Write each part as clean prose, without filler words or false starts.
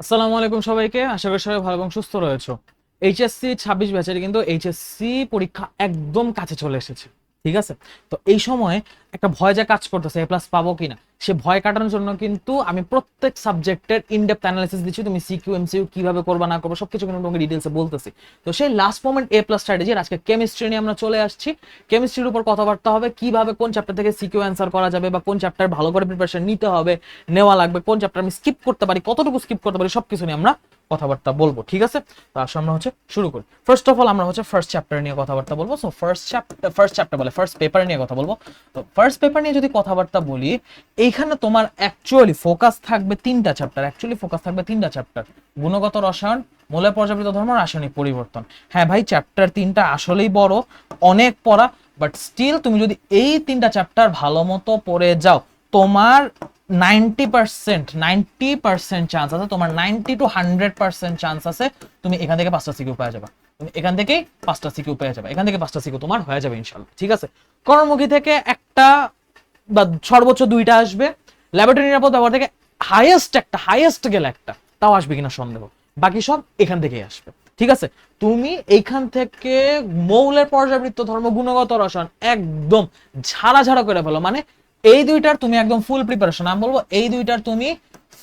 আসসালামু আলাইকুম সবাইকে, আশা করি সবাই ভালো এবং সুস্থ রয়েছো। এইচএসসি 26 ব্যাচের কিন্তু এইচএসসি পরীক্ষা একদম কাছে চলে এসেছে, ঠিক আছে? তো এই সময় একটা ভয় যা কাজ করতেছে এ প্লাস পাবো কিনা, সে ভয় কাটানোর জন্য কিন্তু আমি প্রত্যেক সাবজেক্টের ইনডেপথ অ্যানালাইসিস দিচ্ছি। তুমি সিকিউ এমসিকিউ কিভাবে করবা না করবো সবকিছু কিন্তু তোমাকে ডিটেলসে বলতেছি। তো সেই লাস্ট মোমেন্ট এ প্লাস স্ট্র্যাটেজির আজকে কেমিস্ট্রি নিয়ে আমরা চলে আসছি। কেমিস্ট্রির উপর কথাবার্তা হবে, কিভাবে কোন চ্যাপ্টার থেকে সিকিউ অ্যান্সার করা যাবে বা কোন চ্যাপ্টার ভালো করে প্রিপারেশন নিতে হবে, নেওয়া লাগবে, কোন চ্যাপ্টার আমি স্কিপ করতে পারি, কতটুকু স্কিপ করতে পারি, সবকিছু নিয়ে আমরা কথাবার্তা বলবো, ঠিক আছে? তো আসলে আমরা শুরু করি। ফার্স্ট অফ অল আমরা ফার্স্ট চ্যাপ্টার নিয়ে কথাবার্তা বলবো। সো ফার্স্ট চ্যাপ্টার বলে ফার্স্ট পেপার নিয়ে কথা বলবো। তো ফার্স্ট পেপার নিয়ে যদি কথাবার্তা বলি, এইখানে তোমার অ্যাকচুয়ালি ফোকাস থাকবে তিনটা চ্যাপ্টার। গুণগত রসায়ন, মৌলের পর্যাবৃত্ত ধর্ম, রাসায়নিক পরিবর্তন। হ্যাঁ ভাই, চ্যাপ্টার তিনটা আসলেই বড়, অনেক পড়া, বাট স্টিল তুমি যদি এই তিনটা চ্যাপ্টার ভালো মতো পড়ে যাও, তোমার 90% চান্স আছে, তোমার 90 to 100% চান্স আছে তুমি এখান থেকে 5টা সিকিউ পেয়ে যাবে। তুমি এখান থেকেই 5টা সিকিউ পেয়ে যাবে, এখান থেকে 5টা সিকিউ তোমার হয়ে যাবে ইনশাআল্লাহ, ঠিক আছে? কর্মমুখী থেকে একটা বা সর্বোচ্চ 2টা আসবে। ল্যাবরেটরি নিরাপদ ব্যবহার থেকে হাইয়েস্ট গেলে একটা, তাও আসবে কিনা সন্দেহ। বাকি সব এখান থেকেই আসবে, ঠিক আছে? তুমি এইখান থেকে মৌলের পর্যাবৃত্ত ধর্ম, গুণগত রসায়ন একদম ঝাড়া করে ফেলো। মানে এই দুইটার তুমি একদম ফুল প্রিপারেশন, আমি বলবো এই দুইটার তুমি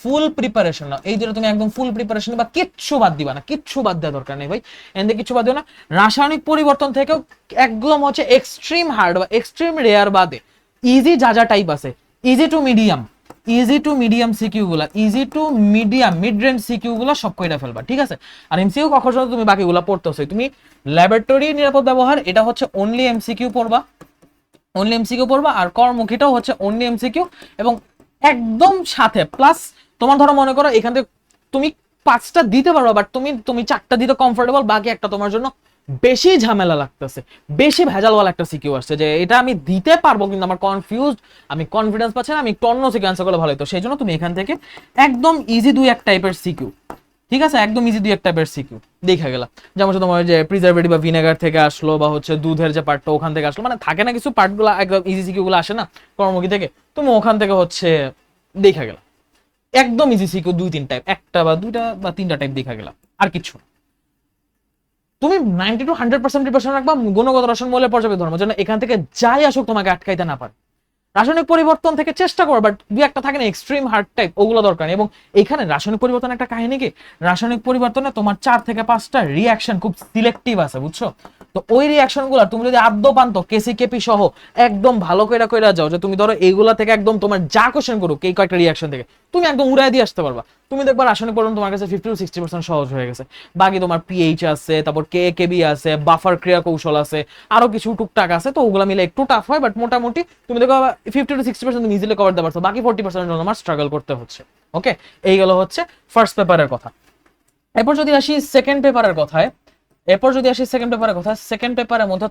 ফুল প্রিপারেশন নাও, এই দুটো তুমি একদম ফুল প্রিপারেশন বা কিচ্ছু বাদ দিবা না, কিচ্ছু বাদ দেওয়া দরকার নেই ভাই, এখান থেকে কিচ্ছু বাদ দিও না। রাসায়নিক পরিবর্তন থেকেও একদম এক্সট্রিম হার্ড বা এক্সট্রিম রেয়ার বাদে ইজি যা টাইপ আছে, ইজি টু মিডিয়াম সিকিউ গুলা, মিড রেঞ্জ সিকিউ গুলা সব কইরা ফেলবা, ঠিক আছে? আর এমসিকিউ কখনো তুমি বাকিগুলা পড়তেছো, তুমি ল্যাবরেটরি নিরাপদ ব্যবহার এটা অনলি এমসিকিউ পড়বা, আর কর্মমুখীটাও অনলি এমসিকিউ। এবং একদম সাথে প্লাস তোমার ধরো মনে করো এখান থেকে তুমি 5টা দিতে পারবা, বাট তুমি 4টা দিতে কমফোর্টেবল, বাকি একটা তোমার জন্য বেশি ঝামেলা লাগতেছে, বেশি ভেজালওয়ালা একটা সিকিউ আসছে যে এটা আমি দিতে পারবো কিন্তু আমার কনফিউজড, আমি কনফিডেন্স পাচ্ছি না, আমি একটু অন্য সিকিউ অ্যান্সার করলে ভালো হতো। সেই জন্য তুমি এখান থেকে একদম ইজি দুই এক টাইপের সিকিউ, ঠিক আছে? একদম ইজি দুই এক টাইপের সিকিউ দেখা গেল। যেমন তোমার যে প্রিজারভেটিভ বা ভিনেগার থেকে আসলো, বা দুধের যে পার্টটা ওখান থেকে আসলো, মানে থাকে না কিছু পার্টগুলো একদম ইজি সিকিউ গুলো আসে না কর্মমুখী থেকে, তুমি ওখান থেকে দেখা গেল একদম ইজি সিকিউ 2-3 টাইপ, একটা বা দুইটা বা 3টা টাইপ দেখা গেল, আর কিছু না। তুমি 90 to 100% প্রিপারেশন রাখবা গুণগত রসায়ন, মৌলের পর্যাবৃত্ত ধর্ম, যেন এখান থেকে যাই আসুক তোমাকে আটকাইতে না পারে। রাসায়নিক পরিবর্তন থেকে চেষ্টা করো, বাট দুই একটা থাকে না এক্সট্রিম হার্ড টাইপ, ওগুলো দরকার নেই। এবং এখানে রাসায়নিক পরিবর্তন একটা কাহিনী কি, রাসায়নিক পরিবর্তনে তোমার 4 থেকে 5টা রিঅ্যাকশন খুব সিলেক্টিভ আছে, বুঝছো? তো ওই রিঅ্যাকশন গুলা তুমি যদি আদ্যপান্ত কেসি কেপি সহ একদম ভালো কইরা যাও, যে তুমি ধরো এইগুলা থেকে একদম তোমার যা কোশ্চেন করুক এই কয়েকটা রিঅ্যাকশন থেকে তুমি একদম উড়াই দিয়ে আসতে পারবা, তুমি দেখবা রাসায়নিক পরিবর্তন তোমার কাছে 50 to 60% সহজ হয়ে গেছে। বাকি তোমার পিএইচ আছে, তারপর কেবি আছে, বাফার ক্রিয়া কৌশল আছে, আরো কিছু টুকটাক আছে, তো ওগুলা মিলে একটু টাফ হয়, বাট মোটামুটি তুমি দেখো 50 to 60% তুমি ইজিলি কভার দিতে পারছো, বাকি 40% জন্য আমার স্ট্রাগল করতে হচ্ছে। ওকে, এই গেল ফার্স্ট পেপারের কথা। এরপর যদি আসি সেকেন্ড পেপারের কথায়, সেকেন্ড পেপারের মধ্যে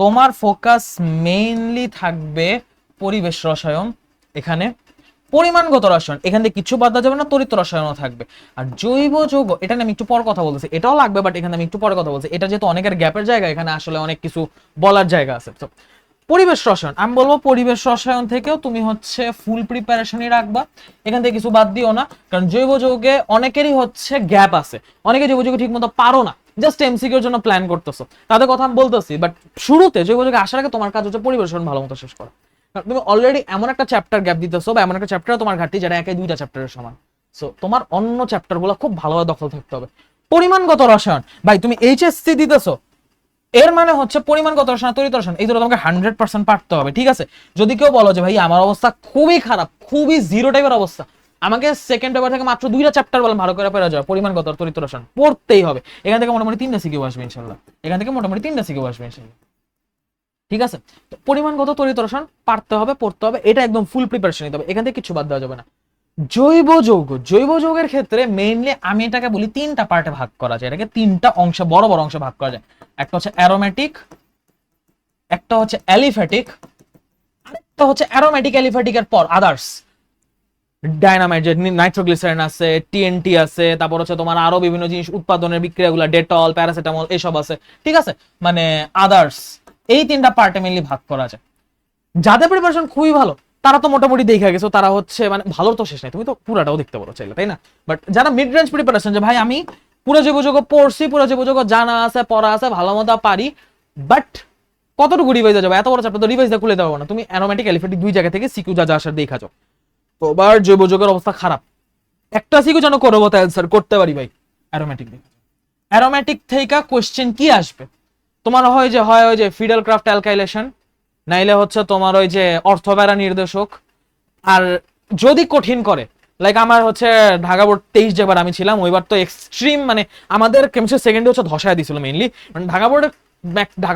তোমার ফোকাস মেইনলি থাকবে পরিবেশ রসায়ন, এখানে পরিমাণগত রসায়ন, এখান থেকে কিছু বাদ যাবে না, তড়িৎ রসায়নও থাকবে। আর জৈব যৌগ এটা নিয়ে আমি একটু পর কথা বলতেছি, এটাও লাগবে, বাট এখানে আমি একটু পরে কথা বলছি, এটা যেহেতু অনেকের গ্যাপের জায়গা, এখানে আসলে অনেক কিছু বলার জায়গা আছে। তো পরিবেশ রসায়ন, আমি বলবো পরিবেশ রসায়ন থেকেও তুমি ফুল প্রিপারেশনই রাখবা, এখান থেকে কিছু বাদ দিও না, কারণ জৈব যৌগে অনেকেরই গ্যাপ আছে, অনেকে জৈব যৌগ ঠিক মতো পারো না, জাস্ট এমসিকিউর জন্য প্ল্যান করতেছো, তাদের কথা আমি বলতেছি। বাট শুরুতে জৈব যৌগে আসার আগে তোমার কাজ পরিবেশ রসায়ন ভালো মতো শেষ করা। তুমি অলরেডি এমন একটা চ্যাপ্টার গ্যাপ দিতেছো, বা এমন একটা চ্যাপ্টার তোমার ঘাটতি যেটা একাই 2টা চ্যাপ্টারের সমান। সো তোমার অন্য চ্যাপ্টার গুলো খুব ভালোভাবে দখল থাকতে হবে। পরিমাণগত রসায়ন, ভাই তুমি এইচএসসি দিতেছো, এর মানে পরিমাণগত রসায়ন, তড়িৎ রসায়ন, এই দুটো তোমাকে 100% পারতে হবে, ঠিক আছে? যদি কেউ বলো যে ভাই আমার অবস্থা খুবই খারাপ, খুবই জিরো টাইপের অবস্থা, আমাকে সেকেন্ড পেপার থেকে মাত্র 2টা চ্যাপ্টার বলেন ভালো করে পড়া যায়, পরিমাণগত তড়িৎ রসায়ন পড়তেই হবে, এখান থেকে মোটামুটি 3টা সিকিউ আসবে ইনশাআল্লাহ, ঠিক আছে? তো পরিমাণগত তড়িৎ রসায়ন পারতে হবে, পড়তে হবে, এটা একদম ফুল প্রিপারেশন নিতে হবে, এখান থেকে কিছু বাদ দেওয়া যাবে না। জৈব যৌগের ক্ষেত্রে মেইনলি আমি এটাকে বলি 3টা পার্টে ভাগ করা যায়, এটাকে 3টা অংশে, বড় বড় অংশে ভাগ করা যায়। একটা অ্যারোমেটিক, একটা অ্যালিফ্যাটিক, আরেকটা অ্যারোমেটিক অ্যালিফ্যাটিকের পর আদার্স, ডায়নামাইট, যে নাইট্রোগ্লিসারিন আছে, টিএনটি আছে, তারপর তোমার আরো বিভিন্ন জিনিস উৎপাদনের বিক্রিয়াগুলো, ডেটল, প্যারাসিটামল, এসব আছে, ঠিক আছে? মানে আদার্স, এই 3টা পার্টে মেইনলি ভাগ করা যায়। যাদের প্রিপারেশন খুবই ভালো তারা তো মোটামুটি দেখে গেছো, তারা হচ্ছে মানে ভালো তো শেষ নাই, তুমি তো পুরাটাও দেখতে পারো চাইলে, তাই না? বাট যারা মিড রেঞ্জ প্রিপারেশন, যে ভাই আমি পুরো জীবযোগ পড়ছি, পুরো জীবযোগ জানা আছে, পড়া আছে, ভালো মতো পারি, বাট কতটুকু রিভাইজে যাবে, এত বড় চ্যাপ্টার তো রিভাইজ দিয়ে খুলে দেওয়া না, তুমি অ্যারোমেটিক এলিফ্যান্টিক দুই জায়গা থেকে সিকিউ যা যা আসার দেখা যাও। তো আবার জৈবযোগের অবস্থা খারাপ, একটা সিকিউ যেন করবো তো অ্যান্সার করতে পারি ভাই অ্যারোমেটিক দেখে। অ্যারোমেটিক থেকে কোশ্চেন কি আসবে তোমার, হয় ওই যে ফিডেল ক্রাফট অ্যালকাইলেশন, নাইলে হচ্ছে তোমার ওই যে অর্থপ্যারা নির্দেশক। আর যদি কঠিন করে, লাইক আমার হচ্ছে ঢাকা বোর্ড 23 যেবার আমি ছিলাম, ওইবার তো এক্সট্রিম, মানে আমাদের কেমিস্ট্রি সেকেন্ডে হচ্ছে ধসায় দিছিল মেইনলি, মানে ঢাকা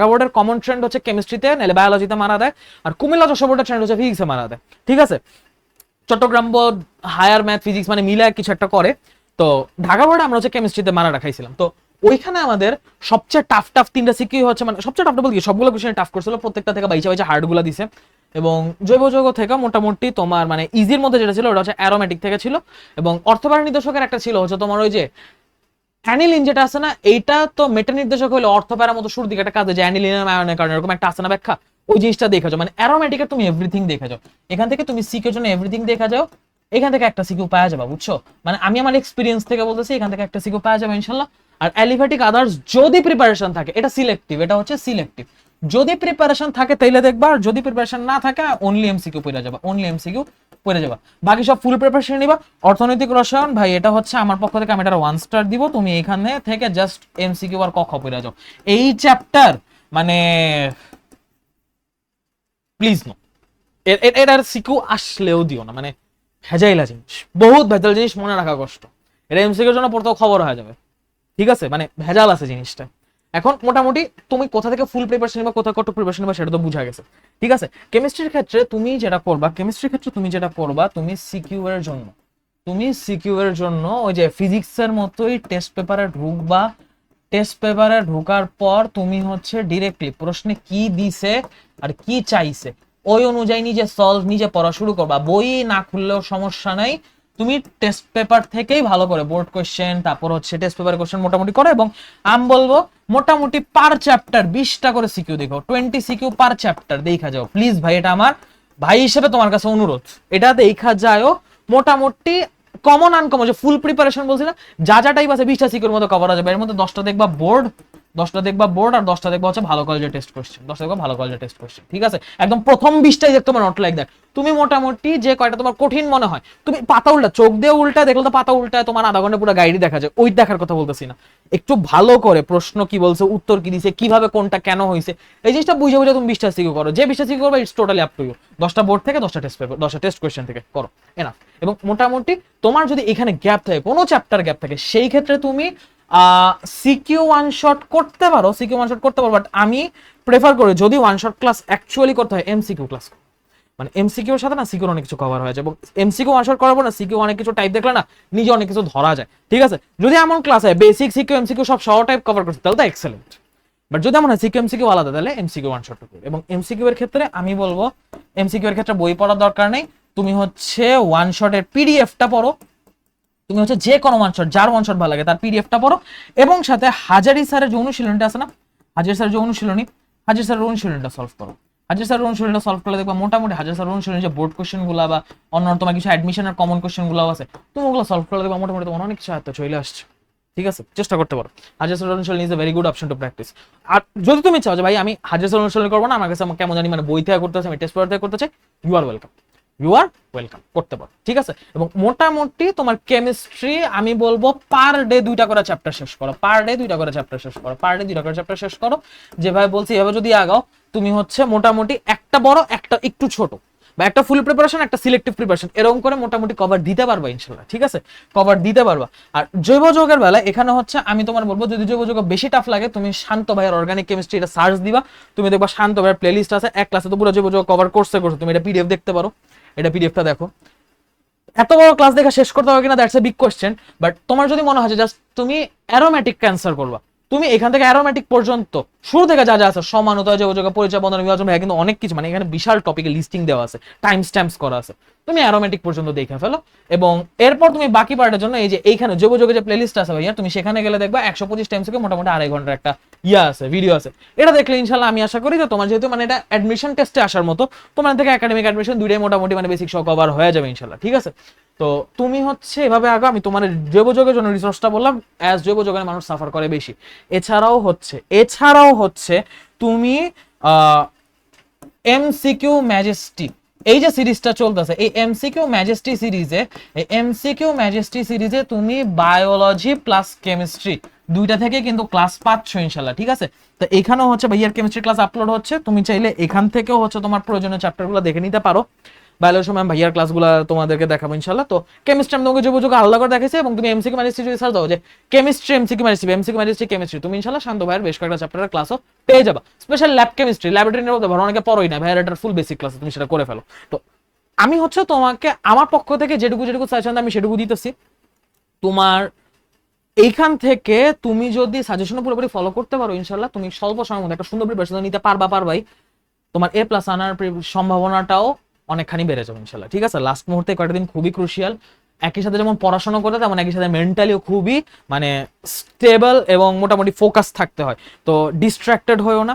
বোর্ডের কমন ট্রেন্ড হচ্ছে কেমিস্ট্রিতে, নাহলে বায়োলজিতে মারা দেয়, আর কুমিল্লা যশোর বোর্ডের ট্রেন্ড হচ্ছে ফিজিক্সে মারা দেয়, ঠিক আছে? Chittagong board higher math physics মানে মিলে কিছু একটা করে, তো ঢাকা বোর্ডে আমরা হচ্ছে কেমিস্ট্রিতে মারা রাখাইছিলাম। তো ওইখানে আমাদের সবচেয়ে টাফ তিনটা সিকিউ হচ্ছে, মানে সবচেয়ে টাফ বলতে সবগুলো কোশ্চেন টাফ করছিল, প্রত্যেকটা থেকে বাইচা বাইচা হার্ড গুলা দিছে। এবং জৈবযৌগ থেকে মোটামুটি তোমার মানে ইজির মধ্যে যেটা ছিল ওটা হচ্ছে অ্যারোমেটিক থেকে ছিল, এবং অর্থপ্যারা নির্দেশকের একটা ছিল হচ্ছে তোমার ওই যে অ্যানিলিন যেটা আছে না, এইটা তো মেটা নির্দেশক হলো অর্থপ্যারার মতো শুরুর দিকে একটা কাজে, যে অ্যানিলিনের আয়নের কারণে এরকম একটা আছে না ব্যাখ্যা, ওই জিনিসটা দেখা যাও। মানে অ্যারোমেটিকে তুমি এভরিথিং দেখা যাও, এখান থেকে তুমি সিকিউর জন্য এভরিথিং দেখা যাও, এখান থেকে একটা সিকিউ পাওয়া যাবে, বুঝছো? মানে আমি আমার এক্সপিরিয়েন্স থেকে বলতেছি, এখান থেকে একটা সিকিউ পাওয়া যাবে ইনশাল্লাহ। আর অ্যালিফ্যাটিক আদার্স যদি প্রিপারেশন থাকে, এটা সিলেক্টিভ, এটা হচ্ছে সিলেক্টিভ, যদি প্রিপারেশন থাকে তাইলে দেখবা, আর যদি প্রিপারেশন না থাকে অনলি এমসিকিউ পড়ে যাবা, অনলি এমসিকিউ পড়ে যাবা, বাকি সব ফুল প্রিপারেশন নিবা। অর্থনৈতিক রসায়ন ভাই এটা হচ্ছে আমার পক্ষ থেকে আমি এটা 1 স্টার দিব, তুমি এখানে থেকে জাস্ট এমসিকিউ আর ক খ পড়ে যাও, এই চ্যাপ্টার মানে প্লিজ নো, এটার সিকিউ আসলেও দিও না, মানে ভেজাইলা জিনিস, বহুত ভেজাল জিনিস, মনে রাখা কষ্ট, এটা এমসিকিউর জন্য পড়তেও খবর হয়ে যাবে, ঠিক আছে? মানে ভেজাল আছে জিনিসটা। এখন মোটামুটি তুমি কোথা থেকে ফুল প্রিপারেশন নিবা, কোথা কত প্রিপারেশন নিবা সেটা তো বুঝা গেছে, ঠিক আছে? কেমিস্ট্রির ক্ষেত্রে তুমি যেটা করবা, তুমি সিকিউ এর জন্য ওই যে ফিজিক্সের মতোই টেস্ট পেপারে ঢুকবা, টেস্ট পেপারে ঢোকার পর তুমি হচ্ছে ডিরেক্টলি প্রশ্নে কি দিছে আর কি চাইছে ওই অনুযায়ী নিজে সলভ, নিজে পড়া শুরু করবা, বই না খুললেও সমস্যা নাই, তুমি টেস্ট পেপার থেকেই ভালো করে বোর্ড কোশ্চেন, তারপর হচ্ছে টেস্ট পেপার কোশ্চেন মোটামুটি করো। এবং আমি বলবো মোটামুটি পার চ্যাপ্টার 20টা করে সিকিউ দেখো, 20 সিকিউ পার চ্যাপ্টার দেখা যাও প্লিজ ভাই, এটা আমার ভাই হিসেবে তোমার কাছে অনুরোধ, এটা দেখা যায়ও। মোটামুটি কমন আনকমন যে ফুল প্রিপারেশন বলছি না, যা যা টাইপ আছে 20টা সিকিউর মধ্যে কভার হয়ে যাবে, এর মধ্যে 10টা দেখবা বোর্ড, 10টা দেখবা বোর্ড, আর 10টা দেখবা হচ্ছে ভালো কলেজের টেস্ট কোশ্চেন, 10টা দেখবা ভালো কলেজের টেস্ট কোশ্চেন, ঠিক আছে? একদম প্রথম 20টাই দেখতে তোমার নট লাইক দ্যাট, তুমি মোটামুটি যে কয়টা তোমার কঠিন মনে হয়, তুমি পাতা উল্টা চোখ দিয়ে উল্টা দেখলে তো পাতা উল্টায় তোমার আধা ঘন্টা পুরো গাইডই দেখা যায়, ওই দেখার কথা বলতেছি না, একটু ভালো করে প্রশ্ন কি বলছে, উত্তর কি দিছে, কিভাবে কোনটা কেন হয়েছে, এই জিনিসটা বুঝে বুঝে তুমি 20টা সিকিউ করো, যে 20টা সিকিউ করবে it's totally up to you, 10টা বোর্ড থেকে 10টা টেস্ট পেপার, 10টা টেস্ট কোশ্চেন থেকে করো, এনাফ। এবং মোটামুটি তোমার যদি এখানে গ্যাপ থাকে, কোনো চ্যাপ্টার গ্যাপ থাকে, সেই ক্ষেত্রে তুমি সিকিউ ওয়ান শট করতে পারো, বাট আমি প্রেফার করি যদি ওয়ান শট ক্লাস অ্যাকচুয়ালি করতে হয় এমসিকিউ ক্লাস, মানে এমসিকিউর সাথে না সিকিউর অনেক কিছু কভার হয়ে যায়, এবং এমসিকিউ ওয়ান শট করার পর না সিকিউ অনেক কিছু টাইপ দেখলে না নিজে অনেক কিছু ধরা যায়, ঠিক আছে? যদি এমন ক্লাস হয় বেসিক সিকিউ এমসিকিউ সব সহ টাইপ কভার করছে তাহলে তো এক্সেলেন্ট, বাট যদি এমন হয় সিকিউ এমসিকিউ আলাদা তাহলে এমসিকিউ ওয়ান শট করবে। এবং এমসিকিউ এর ক্ষেত্রে আমি বলবো এমসিকিউ এর ক্ষেত্রে বই পড়ার দরকার নেই, তুমি হচ্ছে ওয়ান শটের পিডিএফটা পড়ো, তুমি হচ্ছে যে কোনো ওয়ান শট, যার ওয়ান শট ভালো লাগে তার পিডিএফটা পড়ো, এবং সাথে হাজারি স্যারের যে অনুশীলনটা আছে না, হাজারি স্যারের অনুশীলনটা সলভ করো, হাজার স্যারের অনুশীলনটা সলভ করলে দেখবা মোটামুটি হাজার স্যারের অনুশীলনের যে বোর্ড কোশ্চেন গুলা বা অন্য তোমার কিছু অ্যাডমিশনের কমন কোশ্চেন গুলো আছে, তুমি ওগুলো সলভ করলে দেখবা মোটামুটি তোমার অনেক কিছু আয়ত্তে চলে আসছে, ঠিক আছে? চেষ্টা করতে পারো, হাজার স্যারের অনুশীলন is a very good option to practice. আর যদি তুমি চাও যে ভাই আমি হাজার স্যারের অনুশীলন করবো না, আমার কাছে কেমন জানি মানে বই থেকে করতে চাই, আমি টেস্ট পেপার থেকে করতে চাই, ইউ আর ওয়েলকাম করতে পারো, ঠিক আছে? এবং মোটামুটি তোমার কেমিস্ট্রি আমি বলবো পার ডে 2টা করে চ্যাপ্টার শেষ করো, শেষ করো, যেভাবে বলছি এভাবে যদি আগাও, তুমি হচ্ছে মোটামুটি একটা বড় একটা একটু ছোট বা একটা ফুল প্রিপারেশন একটা সিলেক্টিভ প্রিপারেশন এরকম করে মোটামুটি কভার দিতে পারবা ইনশাআল্লাহ, ঠিক আছে? কভার দিতে পারবা। আর জৈব যৌগের বেলা এখানে হচ্ছে আমি তোমার বলবো যদি জৈব যৌগ বেশি টাফ লাগে তুমি শান্ত ভাইয়ের অর্গানিক কেমিস্ট্রি এটা সার্চ দিবা, তুমি দেখবা শান্ত ভাইয়ের প্লেলিস্ট আছে, এক ক্লাসে তো পুরো জৈব যৌগ কভার করছে, তুমি এটা পিডিএফ দেখতে পারো, এটা পিডিএফটা দেখো। এত বড় ক্লাস দেখা শেষ করতে হবে কিনা that's a big question, but তোমার যদি মনে হয় জাস্ট তুমি অ্যারোমেটিক ক্যান্সার করবা, তুমি এখান থেকে অ্যারোমেটিক পর্যন্ত শুরু থেকে যা যা আছে সমানতা যোগাযোগ পরিচয় বন্ধন বিভাজন ভাই কিন্তু অনেক কিছু, মানে এখানে বিশাল টপিকে লিস্টিং দেওয়া আছে, টাইম স্ট্যাম্পস করা আছে, তুমি অ্যারোমেটিক পর্যন্ত দেখে ফেলো। এবং এরপর তুমি বাকি পার্টের জন্য এই যে এইখানে যোগাযোগের যে প্লেলিস্ট আছে ভাইয়া, তুমি সেখানে গেলে দেখবা 125 টাইমস থেকে মোটামুটি 2.5 ঘন্টার একটা ইয়া আছে, ভিডিও আছে। এটা দেখলে ইনশাল্লাহ আমি আশা করি যে তোমার যেহেতু মানে এটা অ্যাডমিশন টেস্টে আসার মতো, তোমার থেকে একাডেমিক অ্যাডমিশন দুইটাই মোটামুটি মানে বেসিক সহ কভার হয়ে যাবে ইনশাল্লাহ, ঠিক আছে? তো তুমি হচ্ছে এভাবে আগো। আমি তোমার জৈবযোগের জন্য রিসোর্সটা বললাম, অ্যাজ জৈবযোগের মানুষ সাফার করে বেশি। এছাড়াও হচ্ছে তুমি এমসিকিউ ম্যাজেস্টি, এই যে সিরিজটা চলতেছে, এই এমসিকিউ ম্যাজেস্টি সিরিজে তুমি বায়োলজি প্লাস কেমিস্ট্রি দুইটা থেকে কিন্তু ক্লাস পাচ্ছ ইনশাল্লাহ, ঠিক আছে? তো এখানেও হচ্ছে ভাইয়ার কেমিস্ট্রি ক্লাস আপলোড হচ্ছে, তুমি চাইলে এখান থেকেও হচ্ছে তোমার প্রয়োজনীয় চ্যাপ্টারগুলো দেখে নিতে পারো। বায়োলজির সময় ভাইয়ার ক্লাসগুলো তোমাদেরকে দেখাবো ইনশাল্লাহ। তো কেমিস্ট্রি আমি তোমাকে যোগাযোগ আলাদা করে দেখাইছি, এবং তুমি এমসিকিউ ম্যাজেস্ট্রি যদি সার্চ দাও যে কেমিস্ট্রি এমসিকিউ ম্যাজেস্ট্রি, তুমি ইনশাল্লাহ শান্ত ভাইয়ের বেশ কয়েকটা চ্যাপ্টারের ক্লাসও পেয়ে যাবা। স্পেশাল ল্যাব কেমিস্ট্রি, ল্যাবরেটরি নিয়ে বলতে পারো, অনেকে পড়োই না ভাইয়ার, এটার ফুল বেসিক ক্লাস তুমি সেটা করে ফেলো। তো আমি হচ্ছে তোমাকে আমার পক্ষ থেকে যেটুকু সাজেশন আমি সেটুকু দিতেছি। তোমার এইখান থেকে তুমি যদি সাজেশন পুরোপুরি ফলো করতে পারো ইনশাল্লাহ, তুমি স্বল্প সময়ের মধ্যে একটা সুন্দর প্রিপারেশন নিতে পারবাই। তোমার এ প্লাস আনার সম্ভাবনাটাও অনেকখানি বেড়ে যাবে ইনশাল্লাহ, ঠিক আছে? লাস্ট মুহূর্তে কয়েকটা দিন খুবই ক্রুশিয়াল। একই সাথে যেমন পড়াশোনা করতে, তেমন একই সাথে মেন্টালিও খুবই মানে স্টেবল এবং মোটামুটি ফোকাস থাকতে হয়। তো ডিস্ট্রাক্টেড হয়েও না।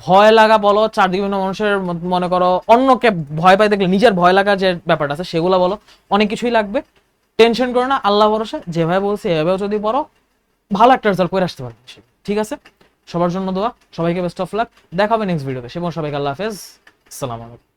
ভয় লাগা বলো, চারদিকে বিভিন্ন মানুষের মনে করো অন্যকে ভয় পাই দেখলে নিজের ভয় লাগা যে ব্যাপারটা আছে সেগুলো বলো, অনেক কিছুই লাগবে। টেনশন করো না, আল্লাহ ভরসা, যেভাবে বলছি এভাবেও যদি পড়ো ভালো একটা রেজাল্ট করে আসতে পারবে, ঠিক আছে? সবার জন্য দোয়া, সবাইকে বেস্ট অফ লাক। দেখা হবে নেক্সট ভিডিওতে। সে সবাইকে আল্লাহ হাফেজ, আসসালামু আলাইকুম।